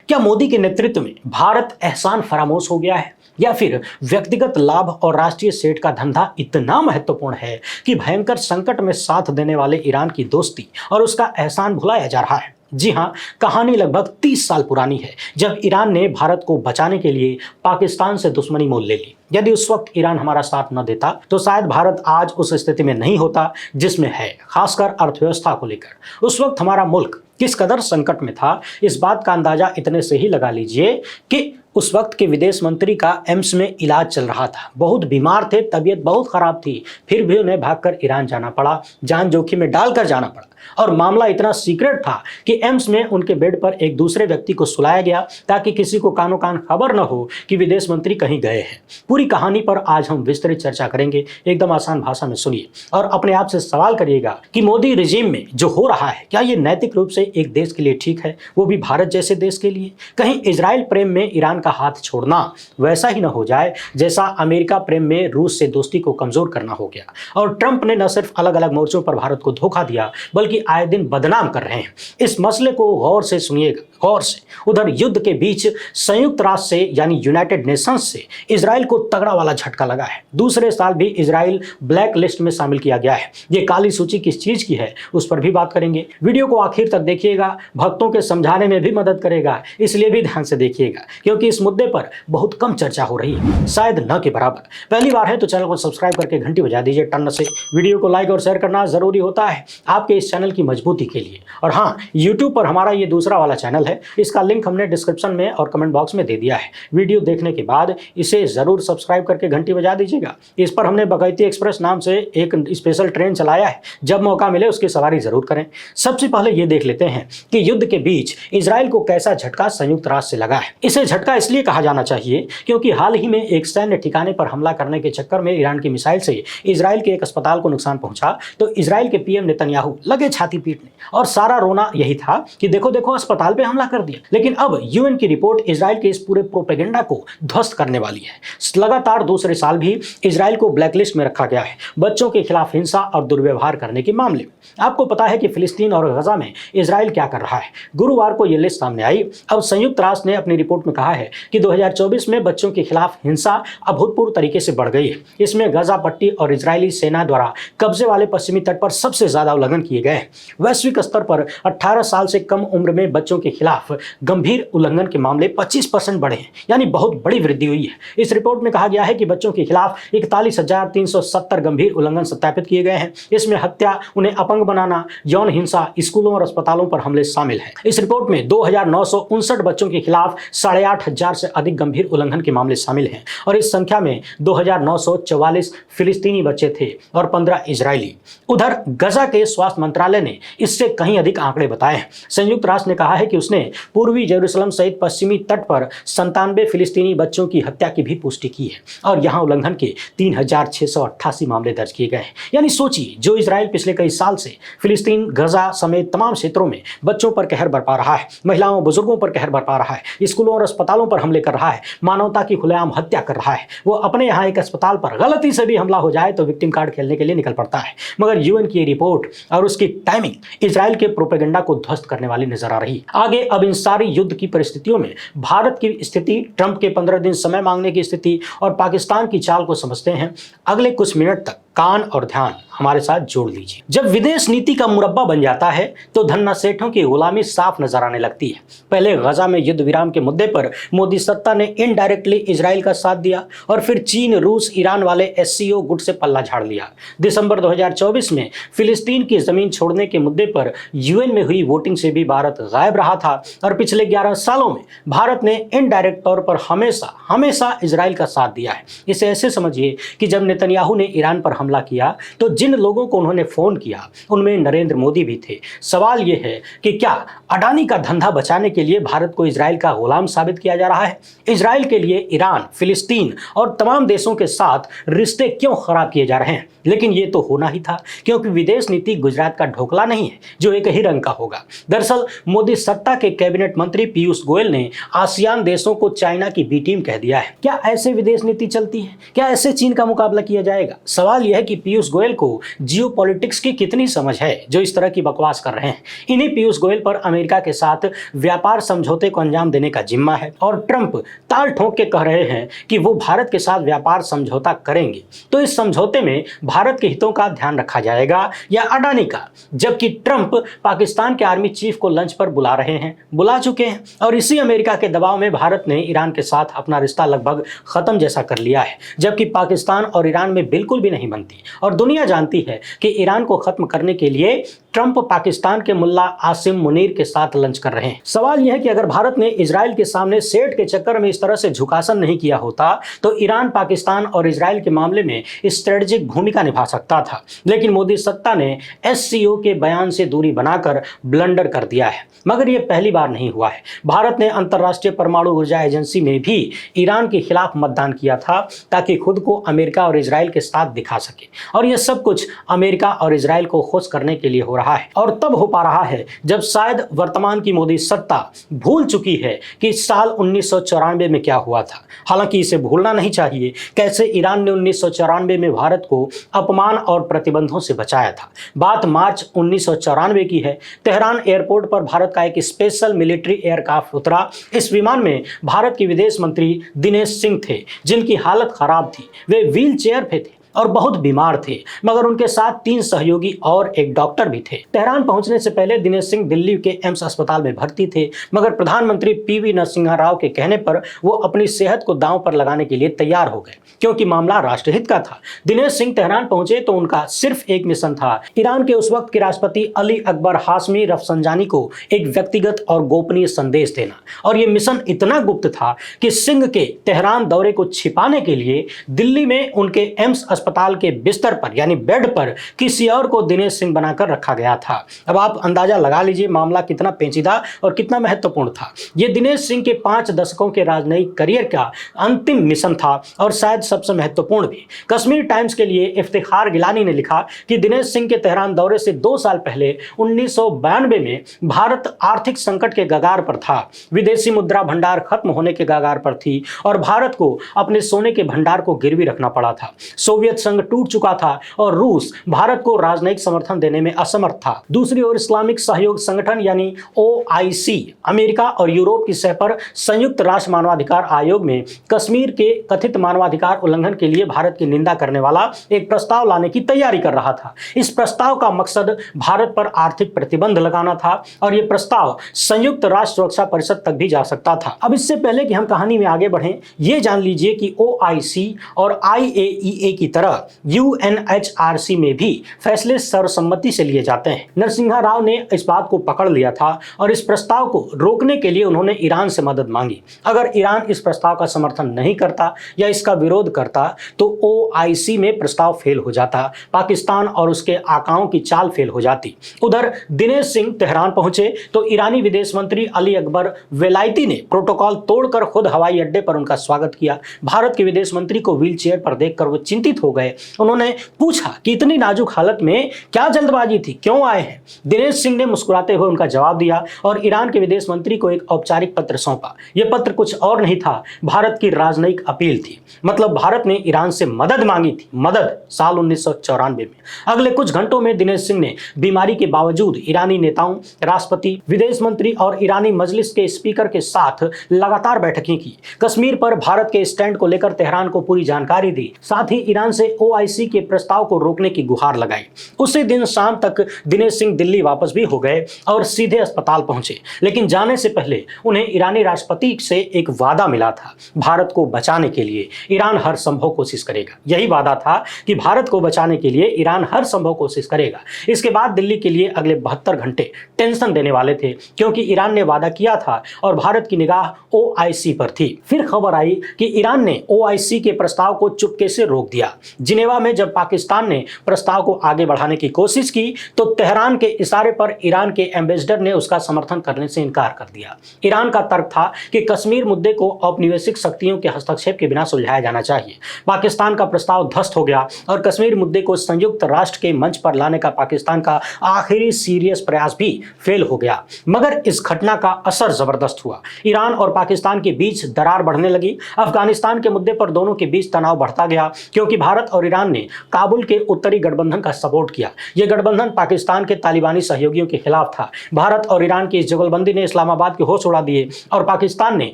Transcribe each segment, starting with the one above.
क्या मोदी के नेतृत्व में भारत एहसान फरामोश हो गया है, या फिर व्यक्तिगत लाभ और राष्ट्रीय सेठ का धंधा इतना महत्वपूर्ण है कि भयंकर संकट में साथ देने वाले ईरान की दोस्ती और उसका एहसान भुलाया जा रहा है? जी हां, कहानी लगभग 30 साल पुरानी है, जब ईरान ने भारत को बचाने के लिए पाकिस्तान से दुश्मनी मोल ले ली। यदि उस वक्त ईरान हमारा साथ न देता तो शायद भारत आज उस स्थिति में नहीं होता जिसमें है, खासकर अर्थव्यवस्था को लेकर। उस वक्त हमारा मुल्क किस कदर संकट में था, इस बात का अंदाजा इतने से ही लगा लीजिए कि उस वक्त के विदेश मंत्री का एम्स में इलाज चल रहा था। बहुत बीमार थे, तबीयत बहुत खराब थी, फिर भी उन्हें भागकर ईरान जाना पड़ा, जान जोखिम में डालकर जाना पड़ा। और मामला इतना सीक्रेट था कि एम्स में उनके बेड पर एक दूसरे व्यक्ति को सुलाया गया ताकि किसी को कानो कान खबर न हो कि विदेश मंत्री कहीं गए हैं। पूरी कहानी पर आज हम विस्तृत चर्चा करेंगे, एकदम आसान भाषा में सुनिए और अपने आप से सवाल करिएगा कि मोदी रिजीम में जो हो रहा है, क्या ये नैतिक रूप से एक देश के लिए ठीक है, वो भी भारत जैसे देश के लिए? कहीं इजराइल प्रेम में ईरान का हाथ छोड़ना वैसा ही न हो जाए जैसा अमेरिका प्रेम में रूस से दोस्ती को कमजोर करना हो गया। और ट्रंप ने न सिर्फ अलग अलग मोर्चों पर भारत को धोखा दिया, बल्कि आए दिन बदनाम कर रहे हैं। इस मसले को गौर से सुनिएगा, गौर से। उधर युद्ध के बीच संयुक्त राष्ट्र से यानी यूनाइटेड नेशंस से इजराइल को तगड़ा वाला झटका लगा है। दूसरे साल भी इजराइल ब्लैक लिस्ट में शामिल किया गया है। ये काली सूची किस चीज की है, उस पर भी बात करेंगे। वीडियो को आखिर तक देखिएगा, भक्तों के समझाने में भी मदद करेगा, इसलिए भी ध्यान से देखिएगा, क्योंकि इस मुद्दे पर बहुत कम चर्चा हो रही है, शायद न के बराबर। पहली बार है तो चैनल को सब्सक्राइब करके घंटी बजा दीजिए टन से। वीडियो को लाइक और शेयर करना जरूरी होता है आपके इस चैनल की मजबूती के लिए। और हाँ, यूट्यूब पर हमारा ये दूसरा वाला चैनल है, इसका लिंक हमने डिस्क्रिप्शन में और कमेंट बॉक्स में दे दिया है। वीडियो देखने के बाद इसे जरूर सब्सक्राइब करके घंटी बजा दीजिएगा। इस पर हमने बगैती एक्सप्रेस नाम से एक स्पेशल ट्रेन चलाया है, जब मौका मिले उसकी सवारी जरूर करें। सबसे पहले ये देख लेते हैं कि युद्ध के बीच इजराइल को कैसा झटका संयुक्त राष्ट्र से लगा है। इसे झटका इसलिए कहा जाना चाहिए क्योंकि हाल ही में एक सैन्य ठिकाने पर हमला करने के चक्कर में ईरान की मिसाइल से इजराइल के एक अस्पताल को नुकसान पहुंचा, तो इजराइल के पीएम नेतन्याहू लगे छाती पीटने, और सारा रोना यही था कि देखो देखो अस्पताल पे हमला कर दिया। लेकिन अब यूएन की रिपोर्ट इजराइल के इस पूरे प्रोपेगेंडा को ध्वस्त करने वाली है। लगातार दूसरे साल भी इजराइल को ब्लैकलिस्ट में रखा गया है बच्चों के खिलाफ हिंसा और दुर्व्यवहार करने के मामले में। आपको पता है कि फिलिस्तीन और गजा में इजराइल क्या कर रहा है। गुरुवार को यह लिस्ट सामने आई। अब संयुक्त राष्ट्र ने अपनी रिपोर्ट में कहा है कि 2024 में बच्चों के खिलाफ हिंसा अभूतपूर्व तरीके से बढ़ गई है। इसमें गजा पट्टी और इजरायली सेना द्वारा कब्जे वाले पश्चिमी तट पर सबसे ज्यादा उल्लंघन किए गए हैं। वैश्विक स्तर पर 18 साल से कम उम्र में बच्चों के खिलाफ गंभीर उल्लंघन के मामले 25% बढ़े हैं, यानी बहुत बड़ी वृद्धि हुई है। इस रिपोर्ट में कहा गया है कि बच्चों के खिलाफ 41,370 गंभीर उल्लंघन सत्यापित किए गए हैं। इसमें हत्या, उन्हें अपंग बनाना, यौन हिंसा, स्कूलों और अस्पतालों पर हमले शामिल हैं। इस रिपोर्ट में 2,959 बच्चों के खिलाफ 8,500 से अधिक गंभीर उल्लंघन के मामले शामिल हैं, और इस संख्या में 2,944 फिलिस्तीनी बच्चे थे और 15 इजरायली। उधर गजा के स्वास्थ्य मंत्रालय ने इससे कहीं अधिक आंकड़े बताए हैं। संयुक्त राष्ट्र ने कहा है कि उसने पूर्वी जेरूसलम सहित पश्चिमी तट पर 97 फिलिस्तीनी बच्चों की हत्या की भी पुष्टि की है, और यहां उल्लंघन के 3,688 मामले दर्ज किए गए हैं। यानी सोचिए, जो इजराइल पिछले कई साल से फिलिस्तीन, गजा समेत तमाम क्षेत्रों में बच्चों पर कहर बरपा रहा है, महिलाओं बुजुर्गों पर कहर बरपा रहा है, स्कूलों और अस्पतालों पर हमले कर रहा है, मानवता की खुलेआम हत्या कर रहा है, वो अपने यहाँ एक अस्पताल पर गलती से भी हमला हो जाए तो विक्टिम कार्ड खेलने के लिए निकल पड़ता है। मगर यूएन की रिपोर्ट और उसकी टाइमिंग इजराइल के प्रोपेगेंडा को ध्वस्त करने वाली नजर आ रही। आगे अब इन सारी युद्ध की परिस्थितियों में भारत की स्थिति, ट्रंप के 15 दिन समय मांगने की स्थिति और पाकिस्तान की चाल को समझते हैं। अगले कुछ मिनट तक कान और ध्यान हमारे साथ जोड़ लीजिए। जब विदेश नीति का मुरब्बा बन जाता है तो धन्ना सेठों की गुलामी साफ नजर आने लगती है। पहले गजा में युद्ध विराम के मुद्दे पर मोदी सत्ता ने इनडायरेक्टली इजराइल का साथ दिया, और फिर चीन, रूस, ईरान वाले एससीओ गुट से पल्ला झाड़ लिया। दिसंबर 2024 में फिलिस्तीन की जमीन छोड़ने के मुद्दे पर यूएन में हुई वोटिंग से भी भारत गायब रहा था, और पिछले 11 सालों में भारत ने इनडायरेक्ट तौर पर हमेशा हमेशा इजराइल का साथ दिया है। इसे ऐसे समझिए कि जब नेतन्याहू ने ईरान पर हमला किया तो जिन लोगों को उन्होंने फोन किया उनमें नरेंद्र मोदी भी थे। सवाल यह है कि क्या अडानी का धंधा बचाने के लिए भारत को इजराइल का गुलाम साबित किया जा रहा है? इजराइल के लिए ईरान, फिलिस्तीन और तमाम देशों के साथ रिश्ते क्यों खराब किए जा रहे हैं? लेकिन ये तो होना ही था, क्योंकि विदेश नीति गुजरात का ढोकला नहीं है जो एक ही रंग का होगा। दरअसल मोदी सत्ता के कैबिनेट मंत्री पीयूष गोयल ने आसियान देशों को चाइना की बी टीम कह दिया है। क्या ऐसे विदेश नीति चलती है? क्या ऐसे चीन का मुकाबला किया जाएगा? सवाल यह है कि पीयूष गोयल को जियोपॉलिटिक्स की कितनी समझ है जो इस तरह की बकवास कर रहे हैं। इन्हीं पीयूष गोयल पर अमेरिका के साथ व्यापार समझौते को अंजाम देने का जिम्मा है और ट्रंप ताल ठोक के कह रहे हैं कि वो भारत के साथ व्यापार समझौता करेंगे तो इस समझौते में भारत के हितों का ध्यान रखा जाएगा या अडानी का। जबकि ट्रंप पाकिस्तान के आर्मी चीफ को लंच पर बुला चुके हैं और इसी अमेरिका के दबाव में भारत ने ईरान के साथ अपना रिश्ता लगभग खत्म जैसा कर लिया है, जबकि पाकिस्तान और ईरान में बिल्कुल भी नहीं बनती और दुनिया जानती है कि ईरान को खत्म करने के लिए ट्रंप पाकिस्तान के मुल्ला आसिम मुनीर के साथ लंच कर रहे हैं। सवाल यह है कि अगर भारत ने इजराइल के सामने सेठ के चक्कर में इस तरह से झुकासन नहीं किया होता तो ईरान, पाकिस्तान और इजराइल के मामले में स्ट्रेटेजिक भूमिका निभा सकता था, लेकिन मोदी सत्ता ने एससीओ के बयान से दूरी बनाकर ब्लंडर कर दिया है। मगर यह पहली बार नहीं हुआ है। भारत ने अंतर्राष्ट्रीय परमाणु ऊर्जा एजेंसी में भी ईरान के खिलाफ मतदान किया था ताकि खुद को अमेरिका और इजराइल के साथ दिखा सके और यह सब कुछ अमेरिका और इजराइल को खुश करने के लिए हो रहा है और तब हो पा रहा है जब शायद वर्तमान की मोदी सत्ता भूल चुकी है कि साल 1994 में क्या हुआ था। हालांकि इसे भूलना नहीं चाहिए कैसे ईरान ने 1994 में भारत को अपमान और प्रतिबंधों से बचाया था। बात मार्च 1994 की है। तेहरान एयरपोर्ट पर भारत का एक स्पेशल मिलिट्री एयरक्राफ्ट उतरा। इस विमान में भारत के विदेश मंत्री दिनेश सिंह थे जिनकी हालत खराब थी। वे व्हील चेयर पे थे और बहुत बीमार थे, मगर उनके साथ 3 सहयोगी और एक डॉक्टर भी थे। तेहरान पहुंचने से पहले दिनेश सिंह दिल्ली के एम्स अस्पताल में भर्ती थे, मगर प्रधानमंत्री पीवी नरसिम्हा राव के कहने पर वो अपनी सेहत को दांव पर लगाने के लिए तैयार हो गए क्योंकि मामला राष्ट्रहित का था। दिनेश सिंह तेहरान पहुंचे तो उनका सिर्फ एक मिशन था, ईरान के उस वक्त के राष्ट्रपति अली अकबर हाशमी रफसंजानी को एक व्यक्तिगत और गोपनीय संदेश देना। और यह मिशन इतना गुप्त था कि सिंह के तेहरान दौरे को छिपाने के लिए दिल्ली में उनके एम्स अस्पताल के बिस्तर पर यानी बेड पर किसी और को दिनेश सिंह बनाकर रखा गया था। अब आप अंदाजा लगा लीजिए मामला कितना पेचीदा और कितना महत्वपूर्ण था। यह दिनेश सिंह के 5 दशकों के राजनयिक करियर का अंतिम मिशन था और शायद सबसे महत्वपूर्ण भी। कश्मीर टाइम्स के लिए इफ्तिखार गिलानी ने लिखा कि दिनेश सिंह के तेहरान दौरे से 2 साल पहले 1992 में भारत आर्थिक संकट के कगार पर था, विदेशी मुद्रा भंडार खत्म होने के कगार पर थी और भारत को अपने सोने के भंडार को गिरवी रखना पड़ा था। सोवियत संघ टूट चुका था और रूस भारत को राजनयिक समर्थन देने में असमर्थ था। दूसरी ओर इस्लामिक सहयोग संगठन यानी OIC अमेरिका और यूरोप की सह पर संयुक्त राष्ट्र मानवाधिकार आयोग में कश्मीर के कथित मानवाधिकार उल्लंघन के लिए भारत की निंदा करने वाला एक प्रस्ताव लाने की तैयारी कर रहा था। इस प्रस्ताव का मकसद भारत पर आर्थिक प्रतिबंध लगाना था और यह प्रस्ताव संयुक्त राष्ट्र सुरक्षा परिषद तक भी जा सकता था। अब इससे पहले कि हम कहानी में आगे बढ़ें, यह जान लीजिए कि OIC और IAEA की तरह UNHRC में भी फैसले सर्वसम्मति से लिए जाते हैं। नरसिम्हा राव ने इस बात को पकड़ लिया था और इस प्रस्ताव को रोकने के लिए उन्होंने ईरान से मदद मांगी। अगर ईरान इस प्रस्ताव का समर्थन नहीं करता या इसका विरोध करता तो OIC में प्रस्ताव फेल हो जाता, पाकिस्तान और उसके आकाओं की चाल फेल हो जाती। उधर दिनेश सिंह तेहरान पहुंचे तो ईरानी विदेश मंत्री अली अकबर वेलायती ने प्रोटोकॉल तोड़कर खुद हवाई अड्डे पर उनका स्वागत किया। भारत के विदेश मंत्री को व्हील चेयर पर देखकर वो चिंतित हो गए। उन्होंने पूछा कि इतनी नाजुक हालत में क्या जल्दबाजी थी, क्यों आए हैं? दिनेश सिंह ने मुस्कुराते हुए उनका जवाब दिया और ईरान के विदेश मंत्री को एक औपचारिक पत्र सौंपा। यह पत्र कुछ और नहीं था, भारत की राजनयिक अपील थी। मतलब भारत ने ईरान से मदद मांगी थी, मदद साल 1994 में। अगले कुछ घंटों में दिनेश सिंह ने बीमारी के बावजूद ईरानी नेताओं, राष्ट्रपति, विदेश मंत्री और ईरानी मजलिस के स्पीकर के साथ लगातार बैठकें की। कश्मीर पर भारत के स्टैंड को लेकर तेहरान को पूरी जानकारी दी, साथ ही ईरान से OIC के प्रस्ताव को रोकने की गुहार लगाई। उसी दिन शाम तक दिनेश सिंह दिल्ली वापस भी हो गए और सीधे अस्पताल पहुंचे, लेकिन जाने से पहले उन्हें ईरानी राष्ट्रपति से एक वादा मिला था। भारत को बचाने के लिए ईरान हर संभव कोशिश करेगा। यही वादा था कि भारत को बचाने के लिए ईरान हर संभव कोशिश करेगा। इसके बाद दिल्ली के लिए अगले 72 घंटे टेंशन देने वाले थे क्योंकि ईरान ने वादा किया था और भारत की निगाह OIC पर थी। फिर खबर आई कि ईरान ने OIC के प्रस्ताव को चुपके से रोक दिया। जिनेवा में जब पाकिस्तान ने प्रस्ताव को आगे बढ़ाने की कोशिश की तो तेहरान के इशारे पर ईरान के एम्बेसडर ने उसका समर्थन करने से इनकार कर दिया। ईरान का तर्क था कि कश्मीर मुद्दे को औपनिवेशिक शक्तियों के हस्तक्षेप के बिना सुलझाया जाना चाहिए। पाकिस्तान का प्रस्ताव ध्वस्त हो गया और कश्मीर मुद्दे को संयुक्त राष्ट्र के मंच पर लाने का पाकिस्तान का आखिरी सीरियस प्रयास भी फेल हो गया। मगर इस घटना का असर जबरदस्त हुआ। ईरान और पाकिस्तान के बीच दरार बढ़ने लगी। अफगानिस्तान के मुद्दे पर दोनों के बीच तनाव बढ़ता गया क्योंकि भारत भारत और ईरान ने काबुल के उत्तरी गठबंधन का सपोर्ट किया। यह गठबंधन पाकिस्तान के तालिबानी सहयोगियों के खिलाफ था। भारत और ईरान की इस जुगलबंदी ने इस्लामाबाद के होश उड़ा दिए और पाकिस्तान ने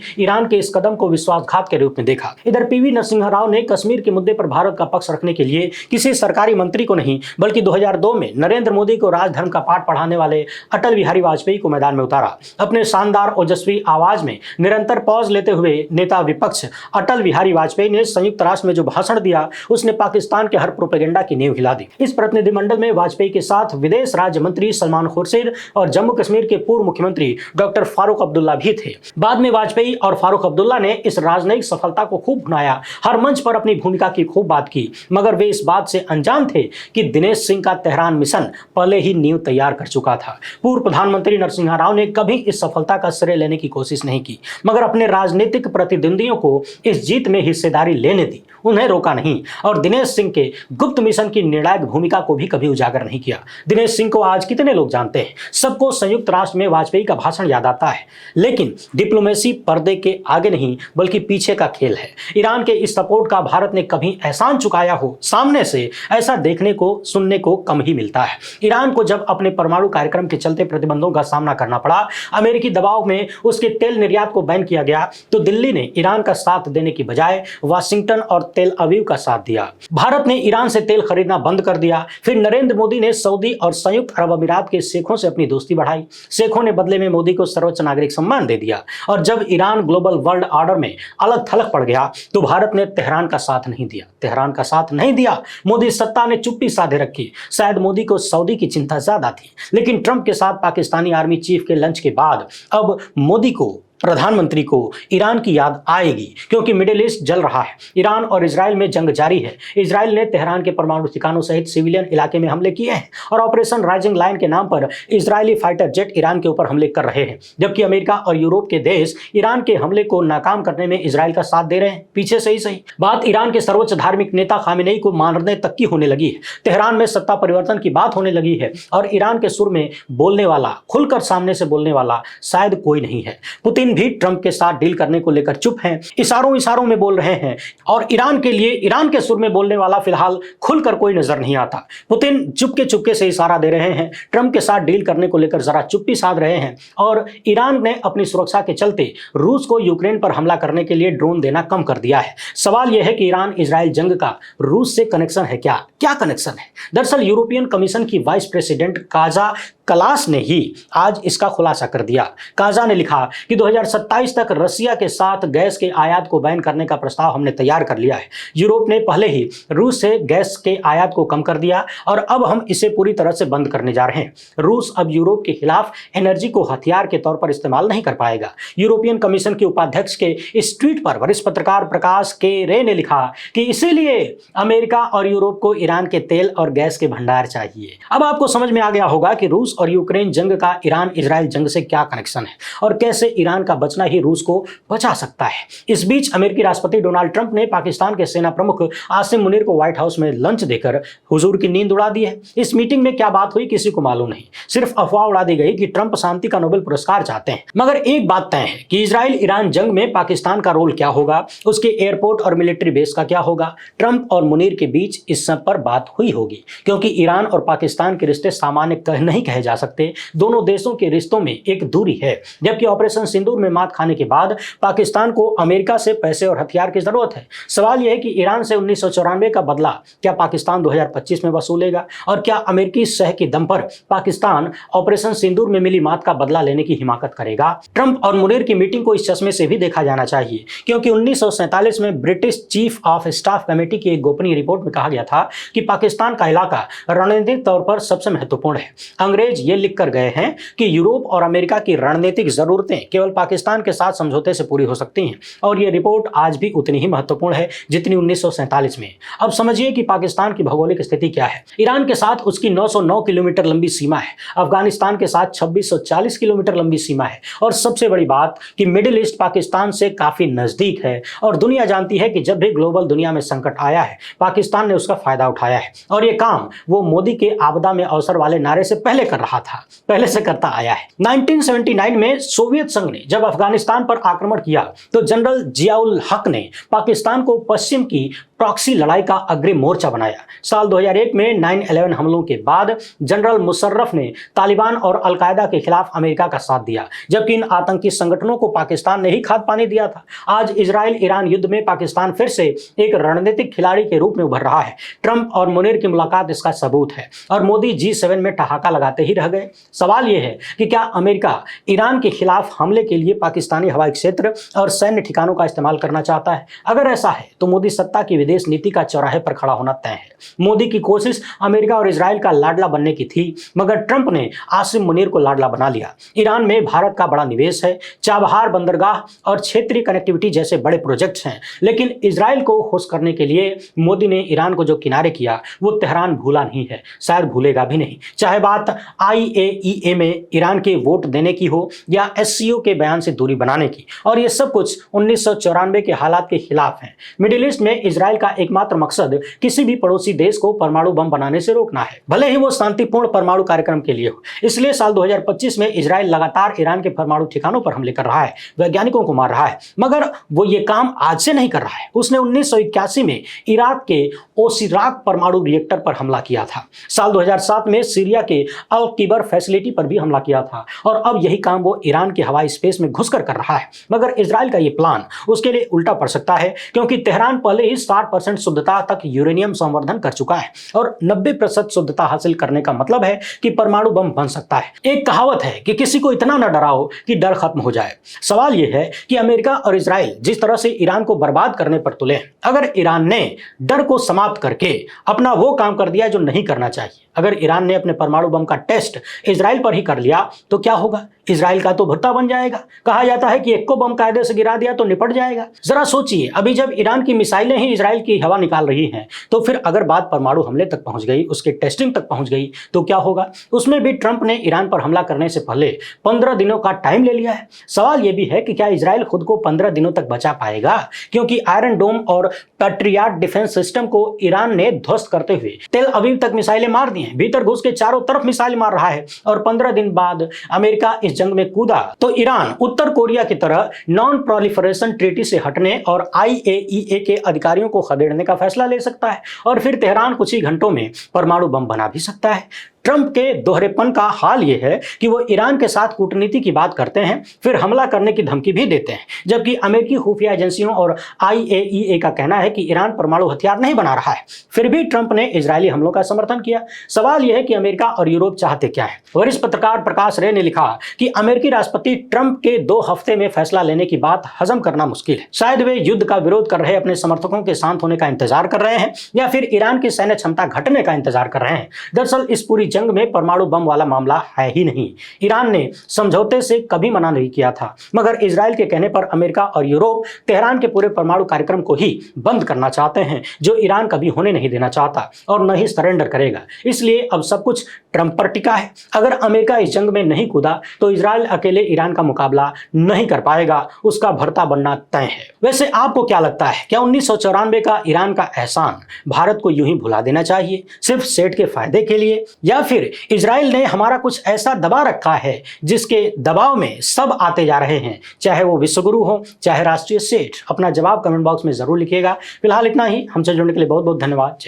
ईरान के इस कदम को विश्वासघात के रूप में देखा। इधर पीवी नरसिम्हा राव ने कश्मीर के मुद्दे पर भारत का पक्ष रखने के लिए किसी सरकारी मंत्री को नहीं बल्कि 2002 में नरेंद्र मोदी को राजधर्म का पाठ पढ़ाने वाले अटल बिहारी वाजपेयी को मैदान में उतारा। अपने शानदार ओजस्वी आवाज में निरंतर पॉज लेते हुए नेता विपक्ष अटल बिहारी वाजपेयी ने संयुक्त राष्ट्र में जो भाषण दिया उसने पाकिस्तान के हर प्रोपेगेंडा की नींव हिला दी। इस प्रतिनिधिमंडल में वाजपेयी के साथ विदेश राज्य मंत्री सलमान खुर्शीद और जम्मू कश्मीर के पूर्व मुख्यमंत्री डॉक्टर फारूक अब्दुल्ला भी थे। बाद में वाजपेयी और फारूक अब्दुल्ला ने इस राजनयिक सफलता को खूब भुनाया, हर मंच पर अपनी भूमिका की खूब बात की, मगर वे इस बात से अनजान थे कि दिनेश सिंह का तेहरान मिशन पहले ही नींव तैयार कर चुका था। पूर्व प्रधानमंत्री नरसिम्हा राव ने कभी इस सफलता का श्रेय लेने की कोशिश नहीं की, मगर अपने राजनीतिक प्रतिद्वंदियों को इस जीत में हिस्सेदारी लेने दी, उन्हें रोका नहीं और दिनेश सिंह के गुप्त मिशन की निर्णायक भूमिका को भी कभी उजागर नहीं किया। दिनेश सिंह को आज कितने लोग जानते हैं? सबको संयुक्त राष्ट्र में वाजपेयी का भाषण याद आता है, लेकिन डिप्लोमेसी पर्दे के आगे नहीं बल्कि पीछे का खेल है। ईरान के इस सपोर्ट का भारत ने कभी एहसान चुकाया हो, सामने से ऐसा देखने को सुनने को कम ही मिलता है। ईरान को जब अपने परमाणु कार्यक्रम के चलते प्रतिबंधों का सामना करना पड़ा, अमेरिकी दबाव में उसके तेल निर्यात को बैन किया गया, तो दिल्ली ने ईरान का साथ देने की बजाय वाशिंगटन और तेल अवीव का साथ दिया। भारत ने ईरान से तेल खरीदना बंद कर दिया। फिर नरेंद्र मोदी ने सऊदी और संयुक्त अरब अमीरात के शेखों से अपनी दोस्ती बढ़ाई। शेखों ने बदले में मोदी को सर्वोच्च नागरिक सम्मान दे दिया और जब ईरान ग्लोबल वर्ल्ड ऑर्डर में अलग थलग पड़ गया तो भारत ने तेहरान का साथ नहीं दिया। तेहरान का साथ नहीं दिया। मोदी सत्ता ने चुप्पी साधे रखी। शायद मोदी को सऊदी की चिंता ज्यादा थी, लेकिन ट्रंप के साथ पाकिस्तानी आर्मी चीफ के लंच के बाद अब मोदी को, प्रधानमंत्री को ईरान की याद आएगी, क्योंकि मिडिल ईस्ट जल रहा है। ईरान और इजराइल में जंग जारी है। इजराइल ने तेहरान के परमाणु ठिकानों सहित सिविलियन इलाके में हमले किए हैं और ऑपरेशन राइजिंग लाइन के नाम पर इजरायली फाइटर जेट ईरान के ऊपर हमले कर रहे हैं, जबकि अमेरिका और यूरोप के देश ईरान के हमले को नाकाम करने में इजराइल का साथ दे रहे हैं। पीछे से ही सही बात ईरान के सर्वोच्च धार्मिक नेता खामेनेई को मारने तक की होने लगी है। तेहरान में सत्ता परिवर्तन की बात होने लगी है और ईरान के सुर में बोलने वाला, खुलकर सामने से बोलने वाला शायद कोई नहीं है। पुतिन भी ट्रंप के साथ डील करने को लेकर चुप हैं, इशारों में बोल रहे हैं और ईरान के लिए ईरान के सुर में बोलने वाला फिलहाल खुलकर कोई नजर नहीं आता। पुतिन चुपके से इशारा दे रहे हैं, ट्रंप के साथ डील करने को लेकर जरा चुप्पी साध रहे हैं और ईरान ने अपनी सुरक्षा के चलते रूस को यूक्रेन पर हमला करने के लिए ड्रोन देना कम कर दिया है। सवाल यह है कि ईरान इजराइल जंग का रूस से कनेक्शन है क्या? क्या कनेक्शन है? दरअसल यूरोपियन कमीशन की वाइस प्रेसिडेंट काजा कलास ने ही आज इसका खुलासा कर दिया। काजा ने लिखा कि 2027 तक रसिया के साथ गैस के आयात को बैन करने का प्रस्ताव हमने तैयार कर लिया है। यूरोप ने पहले ही रूस से गैस के आयात को कम कर दिया और अब हम इसे पूरी तरह से बंद करने जा रहे हैं। रूस अब यूरोप के खिलाफ एनर्जी को हथियार के तौर पर इस्तेमाल नहीं कर पाएगा। यूरोपियन कमीशन के उपाध्यक्ष के इस ट्वीट पर वरिष्ठ पत्रकार प्रकाश के रे ने लिखा कि इसीलिए अमेरिका और यूरोप को ईरान के तेल और गैस के भंडार चाहिए। अब आपको समझ में आ गया होगा कि रूस और यूक्रेन जंग का ईरान इजराइल जंग से क्या कनेक्शन है और कैसे ईरान का बचना ही रूस को बचा सकता है। इस बीच अमेरिकी राष्ट्रपति डोनाल्ड ट्रंप ने पाकिस्तान के सेना प्रमुख आसिम मुनीर को व्हाइट हाउस में लंच देकर हुजूर की नींद उड़ा दी है। इस मीटिंग में क्या बात हुई किसी को मालूम नहीं, सिर्फ अफवाह उड़ा दी गई कि ट्रंप शांति का नोबेल पुरस्कार चाहते हैं। मगर एक बात तय है कि इजराइल ईरान जंग में पाकिस्तान का रोल क्या होगा, उसके एयरपोर्ट और मिलिट्री बेस का क्या होगा। ट्रंप और मुनीर के बीच इस सब पर बात हुई होगी, क्योंकि ईरान और पाकिस्तान के रिश्ते सामान्य नहीं कहे जा सकते। दोनों देशों के रिश्तों में एक दूरी है। जबकि ऑपरेशन सिंदूर में मात खाने के बाद पाकिस्तान को अमेरिका से पैसे और हथियार की जरूरत है। सवाल यह है कि ईरान से 1994 का बदला क्या पाकिस्तान 2025 में वसूलेगा और क्या अमेरिकी सह के दम पर पाकिस्तान ऑपरेशन सिंदूर में मिली मात का बदला लेने की हिमाकत करेगा। ट्रंप और मुनीर की मीटिंग को इस चश्मे से भी देखा जाना चाहिए, क्योंकि 1947 में British chief of staff committee की एक गोपनीय रिपोर्ट में कहा गया था कि पाकिस्तान का इलाका रणनीतिक तौर पर सबसे महत्वपूर्ण है। अंग्रेज ये लिख कर गए हैं कि यूरोप और अमेरिका की रणनीतिक जरूरतें केवल पाकिस्तान के साथ समझौते से पूरी हो सकती हैं और यह रिपोर्ट आज भी उतनी ही महत्वपूर्ण है जितनी 1947 में। अब समझिए कि पाकिस्तान की भौगोलिक स्थिति क्या है। ईरान के साथ उसकी 909 किलोमीटर लंबी सीमा है, अफगानिस्तान के साथ 2640 किलोमीटर लंबी सीमा है और सबसे बड़ी बात कि मिडिल ईस्ट पाकिस्तान से काफी नजदीक है और दुनिया जानती है कि जब भी ग्लोबल दुनिया में संकट आया है पाकिस्तान ने उसका फायदा उठाया है और यह काम वो मोदी के आपदा में अवसर वाले नारे से पहले कर रहा था, पहले से करता आया है। 1979 में सोवियत संघ ने जब अफगानिस्तान पर आक्रमण किया तो जनरल जियाउल हक ने पाकिस्तान को पश्चिम की प्रॉक्सी लड़ाई का अग्रिम मोर्चा बनाया। साल 2001 में 9/11 हमलों के बाद जनरल मुशर्रफ ने तालिबान और अलकायदा के खिलाफ अमेरिका का साथ दिया, जबकि इन आतंकी संगठनों को पाकिस्तान ने ही खाद पानी दिया था। आज इजराइल ईरान युद्ध में पाकिस्तान फिर से एक रणनीतिक खिलाड़ी के रूप में उभर रहा है। ट्रंप और मुनीर की मुलाकात इसका सबूत है और मोदी G7 में ठहाका लगाते ही रह गए। सवाल यह है कि क्या अमेरिका ईरान के खिलाफ हमले के लिए पाकिस्तानी हवाई क्षेत्र और सैन्य ठिकानों का इस्तेमाल करना चाहता है? अगर ऐसा है तो मोदी सत्ता की विदेश नीति का चौराहे पर खड़ा होना तय है। मोदी की कोशिश अमेरिका और इजराइल का लाडला बनने की थी, मगर ट्रंप ने आसिम मुनीर को लाडला बना लिया। ईरान में भारत का बड़ा निवेश है, चाबहार बंदरगाह और क्षेत्रीय कनेक्टिविटी जैसे बड़े प्रोजेक्ट्स हैं, लेकिन इजराइल को खुश करने के लिए मोदी ने ईरान को जो किनारे किया वो तेहरान भूला नहीं है, शायद भूलेगा भी नहीं। चाहे बात IAEA में ईरान के वोट देने की हो या SCO के बयान से दूरी बनाने की, और ये सब कुछ 1994 के हालात के खिलाफ है। मिडिल ईस्ट में इजराइल का एकमात्र मकसद किसी भी पड़ोसी देश को परमाणु बम बनाने से रोकना है, भले ही वो शांतिपूर्ण परमाणु कार्यक्रम के लिए हो। इसलिए साल 2025 में इजराइल लगातार ईरान के परमाणु ठिकानों पर हमले कर रहा है, वैज्ञानिकों को मार रहा है, मगर वो ये काम आज से नहीं कर रहा है। उसने 1981 में इराक के ओसिराक परमाणु रिएक्टर पर हमला किया था। साल 2007 में सीरिया के अल किबर फैसिलिटी पर भी हमला किया था, और अब यही काम वो ईरान के हवाई स्पेस में घुसकर कर रहा है। मगर इजराइल का ये प्लान उसके लिए उल्टा पड़ सकता है, क्योंकि तेहरान पहले ही 60% शुद्धता तक यूरेनियम संवर्धन कर चुका है, और 90% शुद्धता हासिल करने का मतलब है कि परमाणु बम बन सकता है। एक कहावत है कि किसी को इतना न डराओ कि डर खत्म हो जाए। सवाल यह है कि अमेरिका और इजराइल जिस तरह से ईरान को बर्बाद करने पर तुले, अगर ईरान ने डर को समाप्त करके अपना वो काम कर दिया जो नहीं करना चाहिए, अगर ईरान ने अपने परमाणु बम का टेस्ट इजराइल पर ही कर लिया तो क्या होगा? इजराइल का तो भुट्टा बन जाएगा। कहा जाता है कि एक को बम कायदे से गिरा दिया तो निपट जाएगा। जरा सोचिए, अभी जब ईरान की मिसाइलें ही इजराइल की हवा निकाल रही हैं, तो फिर अगर बात परमाणु हमले तक पहुंच गई, उसके टेस्टिंग तक पहुंच गई, तो क्या होगा? उसमें भी ट्रंप ने ईरान पर हमला करने से पहले 15 दिनों का टाइम ले लिया है। सवाल यह भी है कि क्या इजराइल खुद को 15 दिनों तक बचा पाएगा, क्योंकि आयरन डोम और पैट्रियट डिफेंस सिस्टम को ईरान ने ध्वस्त करते हुए तेल अवीव तक मिसाइलें मार दी हैं, भीतर घुस के चारों तरफ मिसाइल मार रहा है, और 15 दिन बाद अमेरिका इस जंग में कूदा तो ईरान उत्तर कोरिया की तरह नॉन प्रोलिफरेशन ट्रीटी से हटने और IAEA के अधिकारियों को खदेड़ने का फैसला ले सकता है, और फिर तेहरान कुछ ही घंटों में परमाणु बम बना भी सकता है। ट्रंप के दोहरेपन का हाल यह है कि वो ईरान के साथ कूटनीति की बात करते हैं, फिर हमला करने की धमकी भी देते हैं, जबकि अमेरिकी खुफिया एजेंसियों और IAEA का कहना है कि ईरान परमाणु हथियार नहीं बना रहा है। फिर भी ट्रंप ने इजरायली हमलों का समर्थन किया। सवाल यह है कि अमेरिका और यूरोप चाहते क्या है? वरिष्ठ पत्रकार प्रकाश रे ने लिखा कि अमेरिकी राष्ट्रपति ट्रंप के 2 हफ्ते में फैसला लेने की बात हजम करना मुश्किल है। शायद वे युद्ध का विरोध कर रहे अपने समर्थकों के शांत होने का इंतजार कर रहे हैं, या फिर ईरान की सैन्य क्षमता घटने का इंतजार कर रहे हैं। दरअसल इस पूरी जंग में परमाणु बम वाला मामला है ही नहीं। ईरान ने समझौते से कभी मना नहीं किया था, मगर इजराइल के कहने पर अमेरिका और यूरोप तेहरान के पूरे परमाणु कार्यक्रम को ही बंद करना चाहते हैं, जो ईरान कभी होने नहीं देना चाहता और न ही सरेंडर करेगा। इसलिए अब सब कुछ ट्रंप पर टिका है। अगर अमेरिका इस जंग में नहीं कूदा तो इजराइल अकेले ईरान का मुकाबला नहीं कर पाएगा, उसका भरता बनना तय है। वैसे आपको क्या लगता है, क्या 1994 का ईरान का एहसान भारत को यूं ही भुला देना चाहिए, सिर्फ सेठ के फायदे के लिए, या फिर इजराइल ने हमारा कुछ ऐसा दबा रखा है जिसके दबाव में सब आते जा रहे हैं, चाहे वो विश्वगुरु हो चाहे राष्ट्रीय सेठ? अपना जवाब कमेंट बॉक्स में जरूर लिखिएगा। फिलहाल इतना ही। हमसे जुड़ने के लिए बहुत बहुत धन्यवाद। जय हिंद।